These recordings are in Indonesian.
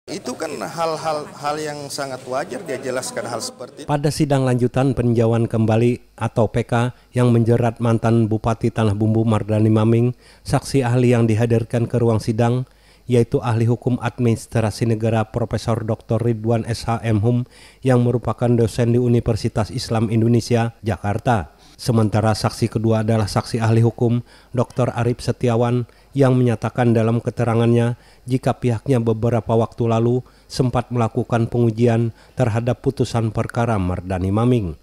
Itu kan hal yang sangat wajar dia jelaskan hal seperti itu. Pada sidang lanjutan peninjauan kembali atau PK yang menjerat mantan Bupati Tanah Bumbu Mardani Maming, saksi ahli yang dihadirkan ke ruang sidang yaitu ahli hukum administrasi negara Profesor Dr. Ridwan SH.M.Hum yang merupakan dosen di Universitas Islam Indonesia, Jakarta. Sementara saksi kedua adalah saksi ahli hukum Dr. Arif Setiawan yang menyatakan dalam keterangannya jika pihaknya beberapa waktu lalu sempat melakukan pengujian terhadap putusan perkara Mardani Maming.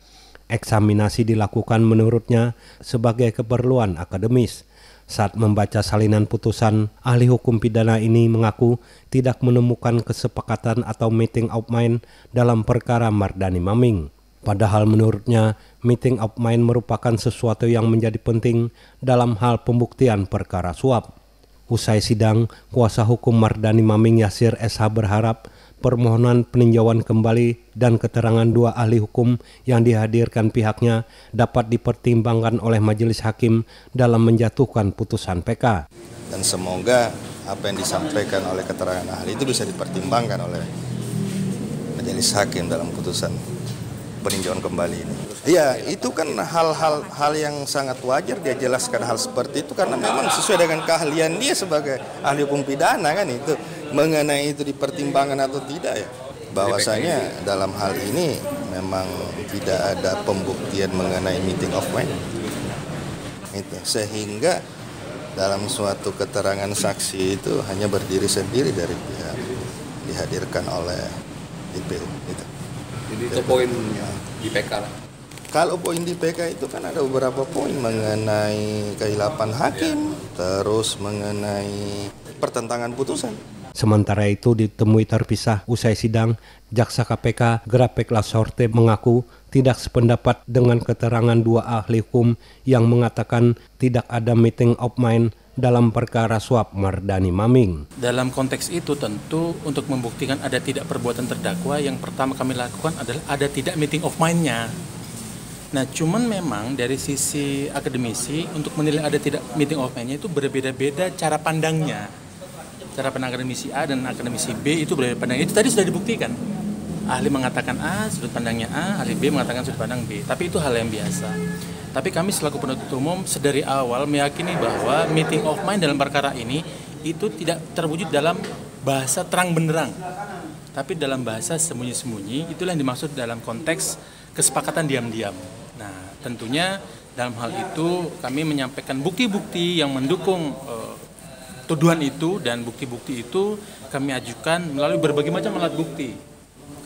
Eksaminasi dilakukan menurutnya sebagai keperluan akademis. Saat membaca salinan putusan, ahli hukum pidana ini mengaku tidak menemukan kesepakatan atau meeting of mind dalam perkara Mardani Maming. Padahal menurutnya, meeting of mind merupakan sesuatu yang menjadi penting dalam hal pembuktian perkara suap. Usai sidang, kuasa hukum Mardani Maming Yasir SH berharap permohonan peninjauan kembali dan keterangan dua ahli hukum yang dihadirkan pihaknya dapat dipertimbangkan oleh majelis hakim dalam menjatuhkan putusan PK. Dan semoga apa yang disampaikan oleh keterangan ahli itu bisa dipertimbangkan oleh majelis hakim dalam putusan peninjauan kembali ini. Ya, itu kan hal yang sangat wajar dia jelaskan hal seperti itu karena memang sesuai dengan keahlian dia sebagai ahli hukum pidana kan itu. Mengenai itu dipertimbangkan atau tidak ya. Bahwasanya dalam hal ini memang tidak ada pembuktian mengenai meeting of mind. Itu sehingga dalam suatu keterangan saksi itu hanya berdiri sendiri dari pihak dihadirkan oleh DPU itu. Jadi itu poin di PK lah. Kalau poin di PK itu kan ada beberapa poin mengenai kehilapan hakim, terus mengenai pertentangan putusan. Sementara itu ditemui terpisah usai sidang, Jaksa KPK Grapek Lasorte mengaku tidak sependapat dengan keterangan dua ahli hukum yang mengatakan tidak ada meeting of mind dalam perkara suap Mardani Maming. Dalam konteks itu tentu untuk membuktikan ada tidak perbuatan terdakwa, yang pertama kami lakukan adalah ada tidak meeting of mind-nya. Nah, cuman memang dari sisi akademisi untuk menilai ada tidak meeting of mind-nya itu berbeda-beda cara pandangnya. Cara pandang akademisi A dan akademisi B itu berbeda pandang. Itu tadi sudah dibuktikan. Ahli mengatakan A, sudut pandangnya A, ahli B mengatakan sudut pandang B. Tapi itu hal yang biasa. Tapi kami selaku penuntut umum sedari awal meyakini bahwa meeting of mind dalam perkara ini itu tidak terwujud dalam bahasa terang benderang, tapi dalam bahasa sembunyi-sembunyi. Itulah yang dimaksud dalam konteks kesepakatan diam-diam. Nah, tentunya dalam hal itu kami menyampaikan bukti-bukti yang mendukung tuduhan itu, dan bukti-bukti itu kami ajukan melalui berbagai macam alat bukti.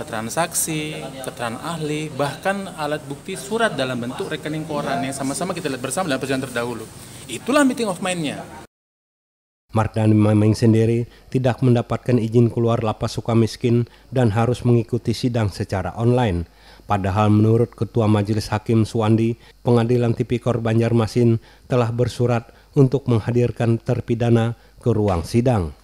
Keterangan saksi, keterangan ahli, bahkan alat bukti surat dalam bentuk rekening koran yang sama-sama kita lihat bersama dalam persidangan terdahulu. Itulah meeting of mind-nya. Mardani Maming sendiri tidak mendapatkan izin keluar lapas Sukamiskin dan harus mengikuti sidang secara online. Padahal menurut Ketua Majelis Hakim Suwandi, Pengadilan Tipikor Banjarmasin telah bersurat untuk menghadirkan terpidana ke ruang sidang.